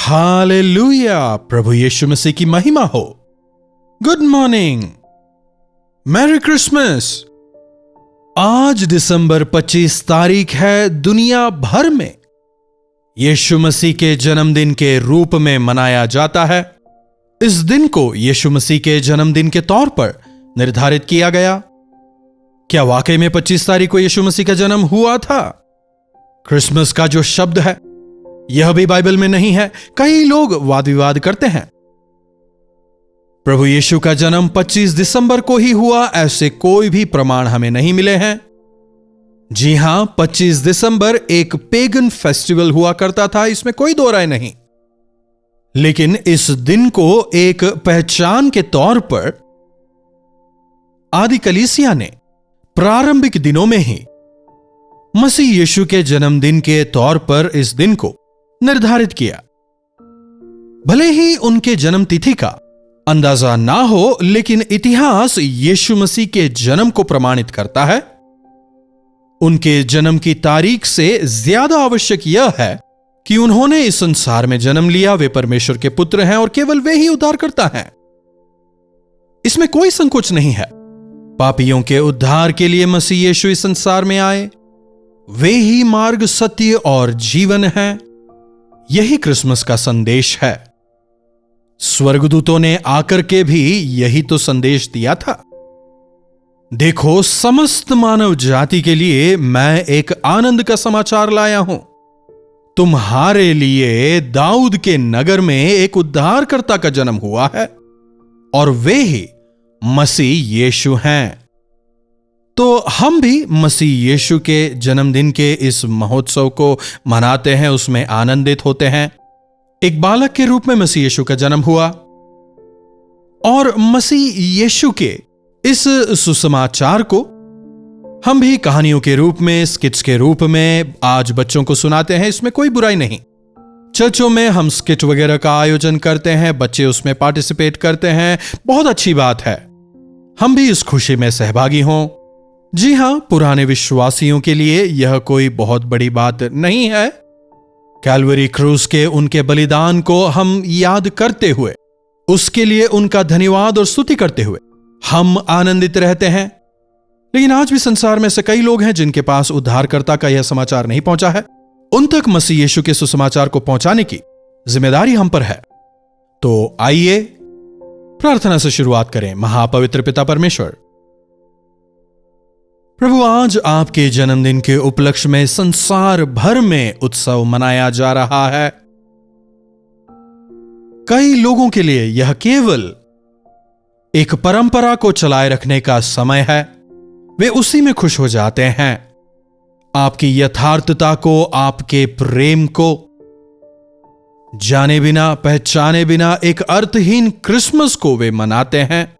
Hallelujah. प्रभु यीशु मसीह की महिमा हो। Good morning, merry Christmas. आज दिसंबर 25 तारीख है। दुनिया भर में यीशु मसीह के जन्मदिन के रूप में मनाया जाता है। इस दिन को यीशु मसीह के जन्मदिन के तौर पर निर्धारित किया गया। क्या वाकई में 25 तारीख को यीशु मसीह का जन्म हुआ था? क्रिसमस का जो शब्द है यह भी बाइबल में नहीं है। कई लोग वाद विवाद करते हैं। प्रभु यीशु का जन्म 25 दिसंबर को ही हुआ, ऐसे कोई भी प्रमाण हमें नहीं मिले हैं। जी हां, 25 दिसंबर एक पेगन फेस्टिवल हुआ करता था, इसमें कोई दो राय नहीं। लेकिन इस दिन को एक पहचान के तौर पर आदि कलीसिया ने प्रारंभिक दिनों में ही मसीह यीशु के जन्मदिन के तौर पर इस दिन को निर्धारित किया। भले ही उनके जन्म तिथि का अंदाजा ना हो, लेकिन इतिहास यीशु मसीह के जन्म को प्रमाणित करता है। उनके जन्म की तारीख से ज्यादा आवश्यक यह है कि उन्होंने इस संसार में जन्म लिया। वे परमेश्वर के पुत्र हैं और केवल वे ही उद्धारकर्ता हैं। इसमें कोई संकोच नहीं है। पापियों के उद्धार के लिए मसीह यीशु इस संसार में आए। वे ही मार्ग, सत्य और जीवन हैं। यही क्रिसमस का संदेश है। स्वर्गदूतों ने आकर के भी यही तो संदेश दिया था। देखो, समस्त मानव जाति के लिए मैं एक आनंद का समाचार लाया हूं। तुम्हारे लिए दाऊद के नगर में एक उद्धारकर्ता का जन्म हुआ है और वे ही मसीह यीशु हैं। तो हम भी मसीह यीशु के जन्मदिन के इस महोत्सव को मनाते हैं, उसमें आनंदित होते हैं। एक बालक के रूप में मसीह यीशु का जन्म हुआ और मसीह यीशु के इस सुसमाचार को हम भी कहानियों के रूप में, स्किट्स के रूप में आज बच्चों को सुनाते हैं। इसमें कोई बुराई नहीं। चर्चों में हम स्किट वगैरह का आयोजन करते हैं, बच्चे उसमें पार्टिसिपेट करते हैं, बहुत अच्छी बात है। हम भी इस खुशी में सहभागी हों। जी हां, पुराने विश्वासियों के लिए यह कोई बहुत बड़ी बात नहीं है। कैलवरी क्रूस के उनके बलिदान को हम याद करते हुए, उसके लिए उनका धन्यवाद और स्तुति करते हुए हम आनंदित रहते हैं। लेकिन आज भी संसार में से कई लोग हैं जिनके पास उद्धारकर्ता का यह समाचार नहीं पहुंचा है। उन तक मसीह यीशु के सुसमाचार को पहुंचाने की जिम्मेदारी हम पर है। तो आइए प्रार्थना से शुरुआत करें। महापवित्र पिता परमेश्वर, प्रभु, आज आपके जन्मदिन के उपलक्ष्य में संसार भर में उत्सव मनाया जा रहा है। कई लोगों के लिए यह केवल एक परंपरा को चलाए रखने का समय है। वे उसी में खुश हो जाते हैं। आपकी यथार्थता को, आपके प्रेम को जाने बिना, पहचाने बिना एक अर्थहीन क्रिसमस को वे मनाते हैं।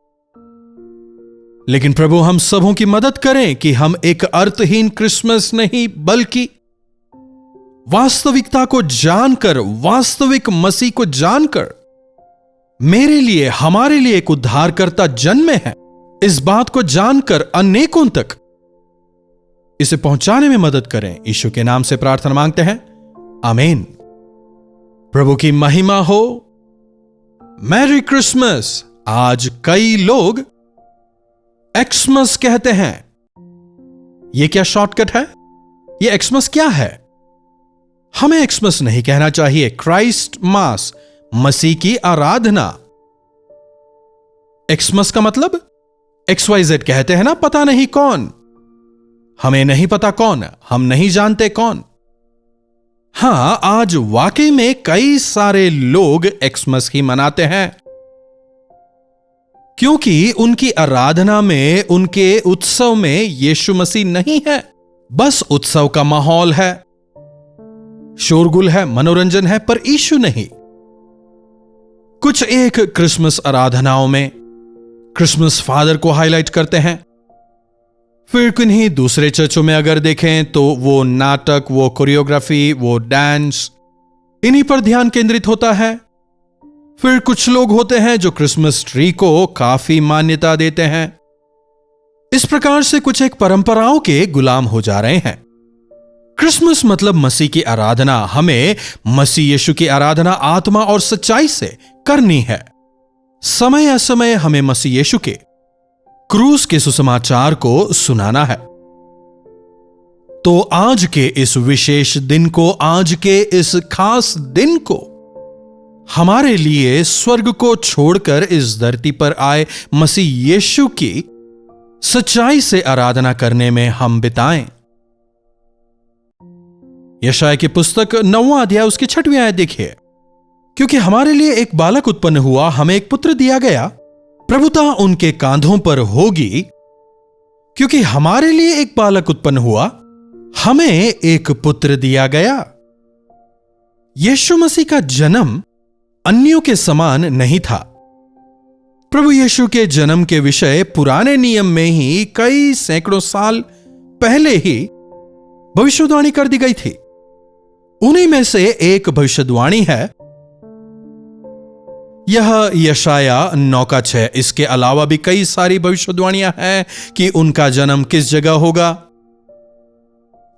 लेकिन प्रभु, हम सबों की मदद करें कि हम एक अर्थहीन क्रिसमस नहीं, बल्कि वास्तविकता को जानकर, वास्तविक मसीह को जानकर, मेरे लिए, हमारे लिए एक उद्धारकर्ता जन्मे है, इस बात को जानकर अनेकों तक इसे पहुंचाने में मदद करें। यीशु के नाम से प्रार्थना मांगते हैं, आमीन। प्रभु की महिमा हो। Merry Christmas. आज कई लोग एक्समस कहते हैं। यह क्या शॉर्टकट है? यह एक्समस क्या है? हमें एक्समस नहीं कहना चाहिए। क्राइस्ट मास, मसीह की आराधना। एक्समस का मतलब XYZ कहते हैं ना, पता नहीं कौन। हमें नहीं पता कौन, हम नहीं जानते कौन। हां, आज वाकई में कई सारे लोग एक्समस ही मनाते हैं, क्योंकि उनकी आराधना में, उनके उत्सव में यीशु मसीह नहीं है। बस उत्सव का माहौल है, शोरगुल है, मनोरंजन है, पर यीशु नहीं। कुछ एक क्रिसमस आराधनाओं में क्रिसमस फादर को हाईलाइट करते हैं। फिर किन्हीं दूसरे चर्चों में अगर देखें तो वो नाटक, वो कोरियोग्राफी, वो डांस, इन्हीं पर ध्यान केंद्रित होता है। फिर कुछ लोग होते हैं जो क्रिसमस ट्री को काफी मान्यता देते हैं। इस प्रकार से कुछ एक परंपराओं के गुलाम हो जा रहे हैं। क्रिसमस मतलब मसीह की आराधना। हमें मसीह यीशु की आराधना आत्मा और सच्चाई से करनी है। समय असमय हमें मसीह यीशु के क्रूस के सुसमाचार को सुनाना है। तो आज के इस विशेष दिन को, आज के इस खास दिन को हमारे लिए स्वर्ग को छोड़कर इस धरती पर आए मसीह यीशु की सच्चाई से आराधना करने में हम बिताएं। यशायाह की पुस्तक 9वां अध्याय उसकी 6वीं आयत देखिए। क्योंकि हमारे लिए एक बालक उत्पन्न हुआ, हमें एक पुत्र दिया गया, प्रभुता उनके कांधों पर होगी। क्योंकि हमारे लिए एक बालक उत्पन्न हुआ, हमें एक पुत्र दिया गया। यीशु मसीह का जन्म अन्यों के समान नहीं था। प्रभु यीशु के जन्म के विषय पुराने नियम में ही कई सैकड़ों साल पहले ही भविष्यवाणी कर दी गई थी। उन्हीं में से एक भविष्यवाणी है यह यशायाह 9:6। इसके अलावा भी कई सारी भविष्यवाणियां हैं कि उनका जन्म किस जगह होगा।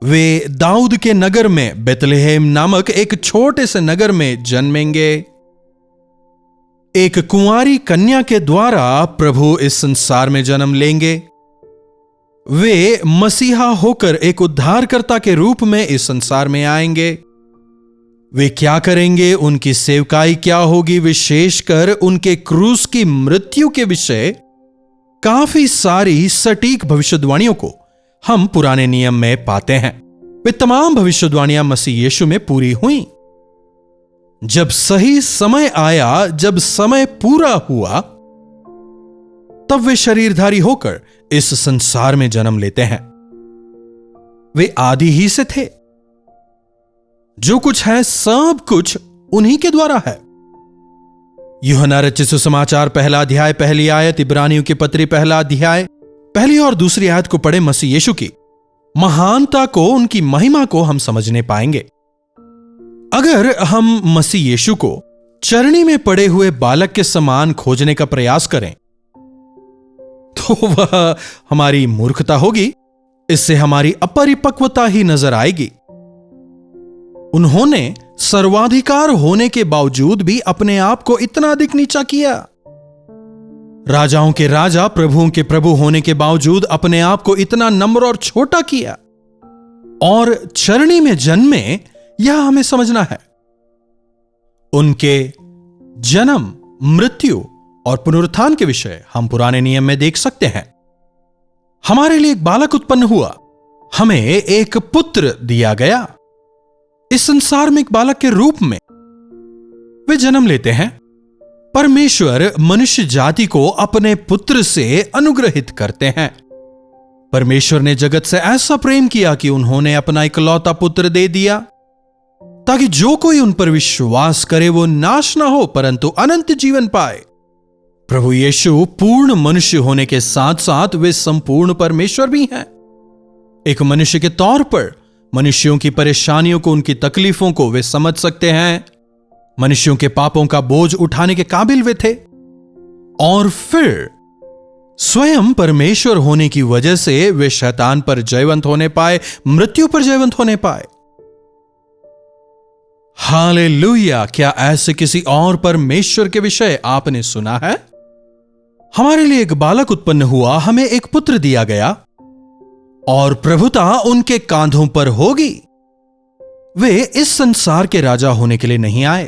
वे दाऊद के नगर में बेतलेहम नामक एक छोटे से नगर में जन्मेंगे। एक कुंवारी कन्या के द्वारा प्रभु इस संसार में जन्म लेंगे। वे मसीहा होकर एक उद्धारकर्ता के रूप में इस संसार में आएंगे। वे क्या करेंगे, उनकी सेवकाई क्या होगी, विशेषकर उनके क्रूस की मृत्यु के विषय काफी सारी सटीक भविष्यवाणियों को हम पुराने नियम में पाते हैं। वे तमाम भविष्यवाणियां मसीह यीशु में पूरी हुई। जब सही समय आया, जब समय पूरा हुआ, तब वे शरीरधारी होकर इस संसार में जन्म लेते हैं। वे आदि ही से थे। जो कुछ है सब कुछ उन्हीं के द्वारा है। यूहन्ना रचित सुसमाचार 1 अध्याय 1 आयत, इब्रानियों की पत्री 1 अध्याय 1 और 2 आयत को पढ़े मसीह यीशु की महानता को, उनकी महिमा को हम समझने पाएंगे। अगर हम मसीह यीशु को चरणी में पड़े हुए बालक के समान खोजने का प्रयास करें तो वह हमारी मूर्खता होगी। इससे हमारी अपरिपक्वता ही नजर आएगी। उन्होंने सर्वाधिकार होने के बावजूद भी अपने आप को इतना अधिक नीचा किया। राजाओं के राजा, प्रभुओं के प्रभु होने के बावजूद अपने आप को इतना नम्र और छोटा किया। और चरणी में जन्मे, यह हमें समझना है। उनके जन्म, मृत्यु और पुनरुत्थान के विषय हम पुराने नियम में देख सकते हैं। हमारे लिए एक बालक उत्पन्न हुआ, हमें एक पुत्र दिया गया। इस संसार में एक बालक के रूप में वे जन्म लेते हैं। परमेश्वर मनुष्य जाति को अपने पुत्र से अनुग्रहित करते हैं। परमेश्वर ने जगत से ऐसा प्रेम किया कि उन्होंने अपना इकलौता पुत्र दे दिया, ताकि जो कोई उन पर विश्वास करे वो नाश ना हो परंतु अनंत जीवन पाए। प्रभु यीशु पूर्ण मनुष्य होने के साथ साथ वे संपूर्ण परमेश्वर भी हैं। एक मनुष्य के तौर पर मनुष्यों की परेशानियों को, उनकी तकलीफों को वे समझ सकते हैं। मनुष्यों के पापों का बोझ उठाने के काबिल वे थे। और फिर स्वयं परमेश्वर होने की वजह से वे शैतान पर जयवंत होने पाए, मृत्यु पर जयवंत होने पाए। हालेलुया! क्या ऐसे किसी और परमेश्वर के विषय आपने सुना है? हमारे लिए एक बालक उत्पन्न हुआ, हमें एक पुत्र दिया गया और प्रभुता उनके कांधों पर होगी। वे इस संसार के राजा होने के लिए नहीं आए।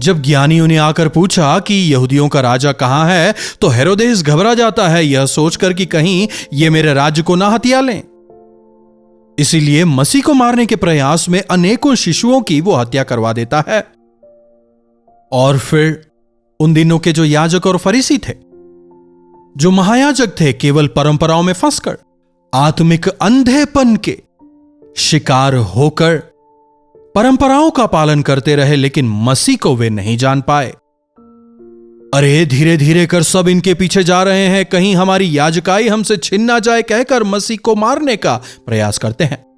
जब ज्ञानियों ने आकर पूछा कि यहूदियों का राजा कहां है, तो हेरोदेस घबरा जाता है यह सोचकर कि कहीं ये मेरे राज्य को ना हथिया लें। इसीलिए मसीह को मारने के प्रयास में अनेकों शिशुओं की वो हत्या करवा देता है। और फिर उन दिनों के जो याजक और फरीसी थे, जो महायाजक थे, केवल परंपराओं में फंसकर आत्मिक अंधेपन के शिकार होकर परंपराओं का पालन करते रहे, लेकिन मसीह को वे नहीं जान पाए। अरे धीरे धीरे कर सब इनके पीछे जा रहे हैं, कहीं हमारी याजकाई हमसे छिन ना जाए कहकर मसीह को मारने का प्रयास करते हैं।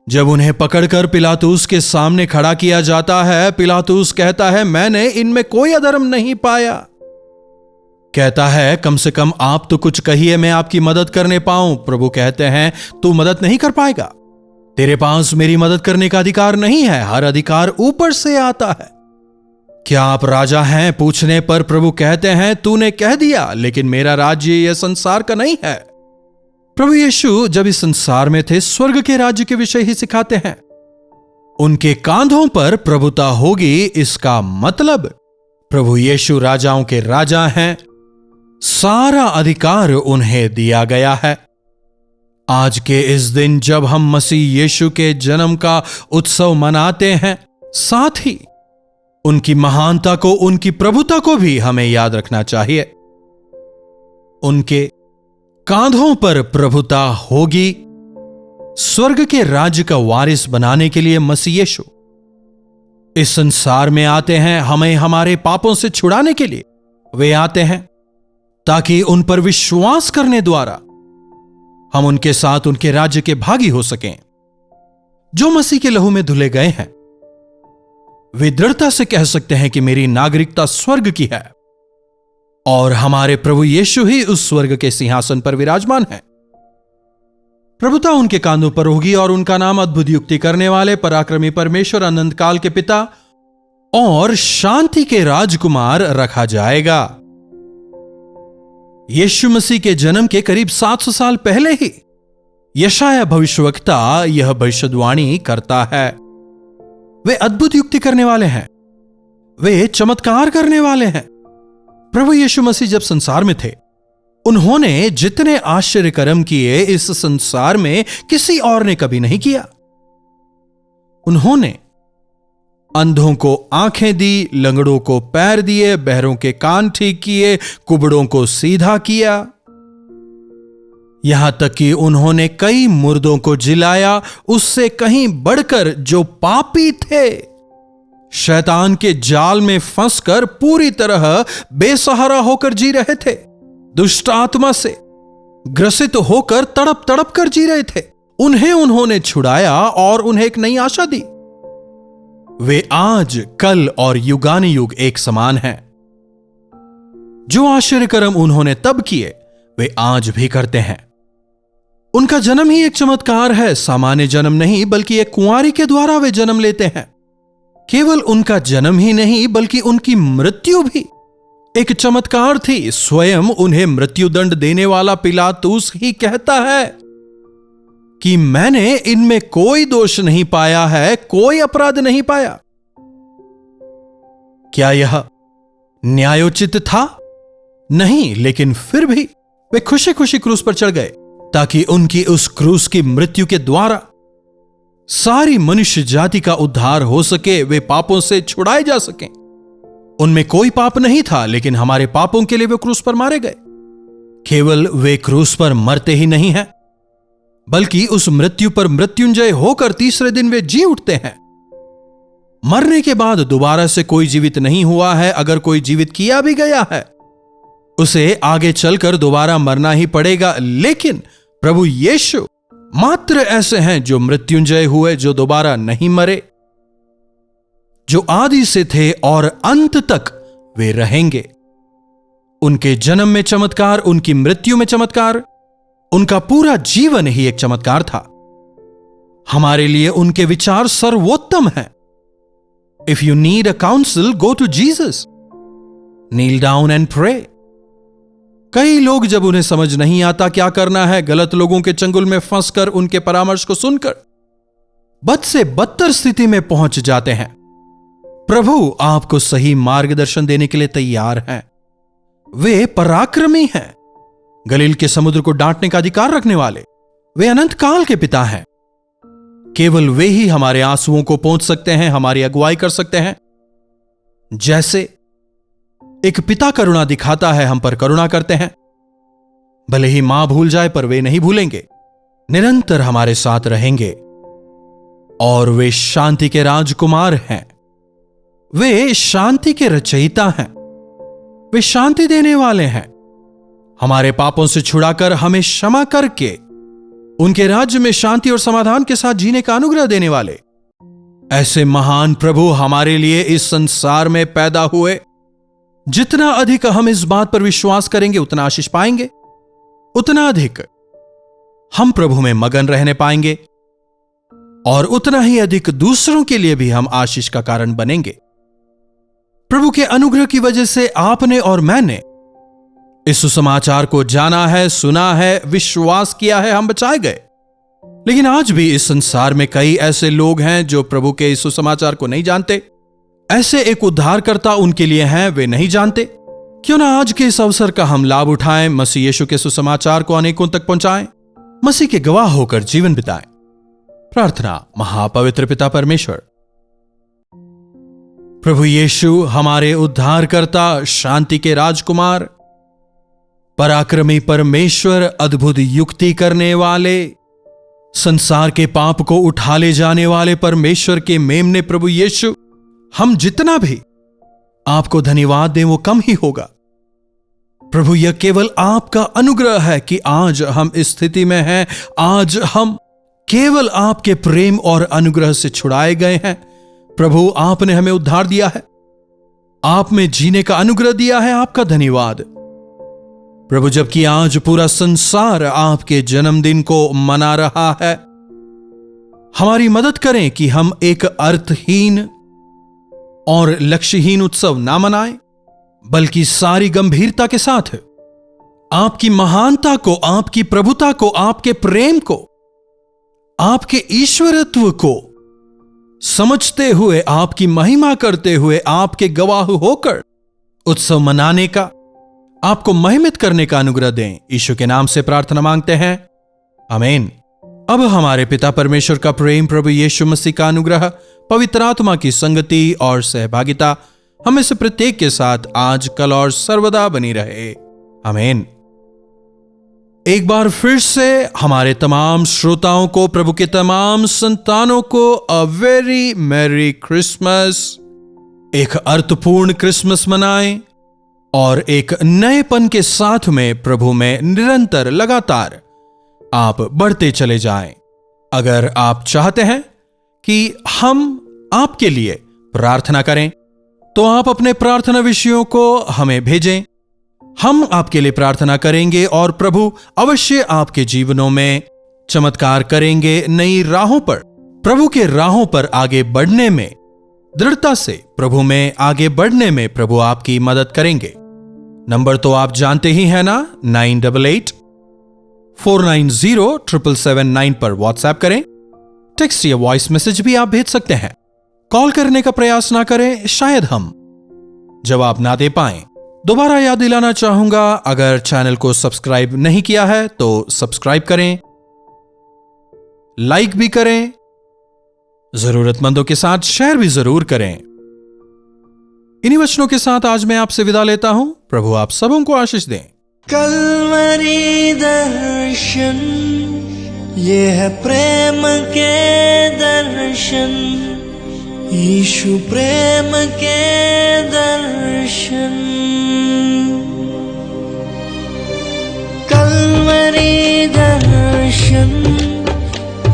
जब उन्हें पकड़कर पिलातुस के सामने खड़ा किया जाता है, पिलातुस कहता है, मैंने इनमें कोई अधर्म नहीं पाया। कहता है, कम से कम आप तो कुछ कहिए, मैं आपकी मदद करने पाऊं। प्रभु कहते हैं, तू मदद नहीं कर पाएगा, तेरे पास मेरी मदद करने का अधिकार नहीं है, हर अधिकार ऊपर से आता है। क्या आप राजा हैं? पूछने पर प्रभु कहते हैं, तूने कह दिया, लेकिन मेरा राज्य यह संसार का नहीं है। प्रभु यीशु जब इस संसार में थे, स्वर्ग के राज्य के विषय ही सिखाते हैं। उनके कांधों पर प्रभुता होगी, इसका मतलब प्रभु यीशु राजाओं के राजा हैं, सारा अधिकार उन्हें दिया गया है। आज के इस दिन जब हम मसीह यीशु के जन्म का उत्सव मनाते हैं, साथ ही उनकी महानता को, उनकी प्रभुता को भी हमें याद रखना चाहिए। उनके कांधों पर प्रभुता होगी। स्वर्ग के राज्य का वारिस बनाने के लिए मसीह यीशु इस संसार में आते हैं, हमें हमारे पापों से छुड़ाने के लिए वे आते हैं, ताकि उन पर विश्वास करने द्वारा हम उनके साथ उनके राज्य के भागी हो सकें। जो मसीह के लहू में धुले गए हैं, वे दृढ़ता से कह सकते हैं कि मेरी नागरिकता स्वर्ग की है, और हमारे प्रभु यीशु ही उस स्वर्ग के सिंहासन पर विराजमान है। प्रभुता उनके कांधों पर होगी और उनका नाम अद्भुत युक्ति करने वाले, पराक्रमी परमेश्वर, अनंत काल के पिता और शांति के राजकुमार रखा जाएगा। यीशु मसीह के जन्म के करीब 700 साल पहले ही यशायाह भविष्यवक्ता यह भविष्यवाणी करता है। वे अद्भुत युक्ति करने वाले हैं, वे चमत्कार करने वाले हैं। प्रभु यीशु मसीह जब संसार में थे, उन्होंने जितने आश्चर्य कर्म किए इस संसार में किसी और ने कभी नहीं किया। उन्होंने अंधों को आंखें दी, लंगड़ों को पैर दिए, बहरों के कान ठीक किए, कुबड़ों को सीधा किया, यहां तक कि उन्होंने कई मुर्दों को जिलाया। उससे कहीं बढ़कर जो पापी थे, शैतान के जाल में फंसकर पूरी तरह बेसहारा होकर जी रहे थे, दुष्ट आत्मा से ग्रसित होकर तड़प तड़प कर जी रहे थे, उन्हें उन्होंने छुड़ाया और उन्हें एक नई आशा दी। वे आज, कल और युगानुयुग एक समान हैं। जो आश्चर्य कर्म उन्होंने तब किए, वे आज भी करते हैं। उनका जन्म ही एक चमत्कार है, सामान्य जन्म नहीं, बल्कि एक कुंवारी के द्वारा वे जन्म लेते हैं। केवल उनका जन्म ही नहीं, बल्कि उनकी मृत्यु भी एक चमत्कार थी। स्वयं उन्हें मृत्युदंड देने वाला पिलातुस ही कहता है कि मैंने इनमें कोई दोष नहीं पाया है, कोई अपराध नहीं पाया। क्या यह न्यायोचित था? नहीं, लेकिन फिर भी वे खुशी खुशी क्रूस पर चढ़ गए, ताकि उनकी उस क्रूस की मृत्यु के द्वारा सारी मनुष्य जाति का उद्धार हो सके, वे पापों से छुड़ाए जा सकें। उनमें कोई पाप नहीं था, लेकिन हमारे पापों के लिए वे क्रूस पर मारे गए। केवल वे क्रूस पर मरते ही नहीं हैं, बल्कि उस मृत्यु पर मृत्युंजय होकर तीसरे दिन वे जी उठते हैं। मरने के बाद दोबारा से कोई जीवित नहीं हुआ है। अगर कोई जीवित किया भी गया है, उसे आगे चलकर दोबारा मरना ही पड़ेगा। लेकिन प्रभु यीशु मात्र ऐसे हैं जो मृत्युंजय हुए, जो दोबारा नहीं मरे, जो आदि से थे और अंत तक वे रहेंगे। उनके जन्म में चमत्कार, उनकी मृत्यु में चमत्कार, उनका पूरा जीवन ही एक चमत्कार था। हमारे लिए उनके विचार सर्वोत्तम हैं। If you need a council, go to Jesus, kneel down and pray. कई लोग जब उन्हें समझ नहीं आता क्या करना है, गलत लोगों के चंगुल में फंसकर उनके परामर्श को सुनकर बद से बदतर स्थिति में पहुंच जाते हैं। प्रभु आपको सही मार्गदर्शन देने के लिए तैयार हैं। वे पराक्रमी हैं, गलील के समुद्र को डांटने का अधिकार रखने वाले। वे अनंत काल के पिता हैं। केवल वे ही हमारे आंसुओं को पोंछ सकते हैं, हमारी अगुवाई कर सकते हैं। जैसे एक पिता करुणा दिखाता है, हम पर करुणा करते हैं। भले ही मां भूल जाए, पर वे नहीं भूलेंगे, निरंतर हमारे साथ रहेंगे। और वे शांति के राजकुमार हैं। वे शांति के रचयिता हैं। वे शांति देने वाले हैं। हमारे पापों से छुड़ाकर हमें क्षमा करके उनके राज्य में शांति और समाधान के साथ जीने का अनुग्रह देने वाले ऐसे महान प्रभु हमारे लिए इस संसार में पैदा हुए। जितना अधिक हम इस बात पर विश्वास करेंगे उतना आशीष पाएंगे, उतना अधिक हम प्रभु में मगन रहने पाएंगे और उतना ही अधिक दूसरों के लिए भी हम आशीष का कारण बनेंगे। प्रभु के अनुग्रह की वजह से आपने और मैंने इस सुसमाचार को जाना है, सुना है, विश्वास किया है, हम बचाए गए। लेकिन आज भी इस संसार में कई ऐसे लोग हैं जो प्रभु के इस सुसमाचार को नहीं जानते। ऐसे एक उद्धारकर्ता उनके लिए हैं, वे नहीं जानते। क्यों ना आज के इस अवसर का हम लाभ उठाएं, मसीह यीशु के सुसमाचार को अनेकों तक पहुंचाएं, मसीह के गवाह होकर जीवन बिताएं। प्रार्थना। महापवित्र पिता परमेश्वर, प्रभु यीशु हमारे उद्धारकर्ता, शांति के राजकुमार, पराक्रमी परमेश्वर, अद्भुत युक्ति करने वाले, संसार के पाप को उठा ले जाने वाले परमेश्वर के मेमने प्रभु यीशु, हम जितना भी आपको धन्यवाद दें वो कम ही होगा। प्रभु, यह केवल आपका अनुग्रह है कि आज हम इस स्थिति में हैं। आज हम केवल आपके प्रेम और अनुग्रह से छुड़ाए गए हैं। प्रभु, आपने हमें उद्धार दिया है, आप में जीने का अनुग्रह दिया है, आपका धन्यवाद। प्रभु, जबकि आज पूरा संसार आपके जन्मदिन को मना रहा है, हमारी मदद करें कि हम एक अर्थहीन और लक्ष्यहीन उत्सव ना मनाएं, बल्कि सारी गंभीरता के साथ आपकी महानता को, आपकी प्रभुता को, आपके प्रेम को, आपके ईश्वरत्व को समझते हुए, आपकी महिमा करते हुए, आपके गवाह होकर उत्सव मनाने का, आपको महिमित करने का अनुग्रह दें। यीशु के नाम से प्रार्थना मांगते हैं, आमीन। अब हमारे पिता परमेश्वर का प्रेम, प्रभु यीशु मसीह का अनुग्रह, पवित्र आत्मा की संगति और सहभागिता हमें से प्रत्येक के साथ आज, कल और सर्वदा बनी रहे, आमीन। एक बार फिर से हमारे तमाम श्रोताओं को, प्रभु के तमाम संतानों को अ वेरी मैरी क्रिसमस। एक अर्थपूर्ण क्रिसमस मनाएं और एक नएपन के साथ में प्रभु में निरंतर, लगातार आप बढ़ते चले जाएं। अगर आप चाहते हैं कि हम आपके लिए प्रार्थना करें तो आप अपने प्रार्थना विषयों को हमें भेजें। हम आपके लिए प्रार्थना करेंगे और प्रभु अवश्य आपके जीवनों में चमत्कार करेंगे। नई राहों पर, प्रभु के राहों पर आगे बढ़ने में, दृढ़ता से प्रभु में आगे बढ़ने में प्रभु आपकी मदद करेंगे। नंबर तो आप जानते ही हैं ना, 9884907779 पर व्हाट्सएप करें। टेक्स्ट या वॉइस मैसेज भी आप भेज सकते हैं। कॉल करने का प्रयास ना करें, शायद हम जवाब ना दे पाएं। दोबारा याद दिलाना चाहूंगा, अगर चैनल को सब्सक्राइब नहीं किया है तो सब्सक्राइब करें, लाइक भी करें, जरूरतमंदों के साथ शेयर भी जरूर करें। इन्हीं वचनों के साथ आज मैं आपसे विदा लेता हूं। प्रभु आप सबों को आशीष दें। कल्वरी दर्शन, ये है प्रेम के दर्शन, यीशु प्रेम के दर्शन। कल्वरी दर्शन,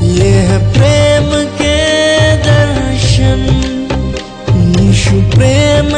ये है प्रेम के दर्शन, यीशु प्रेम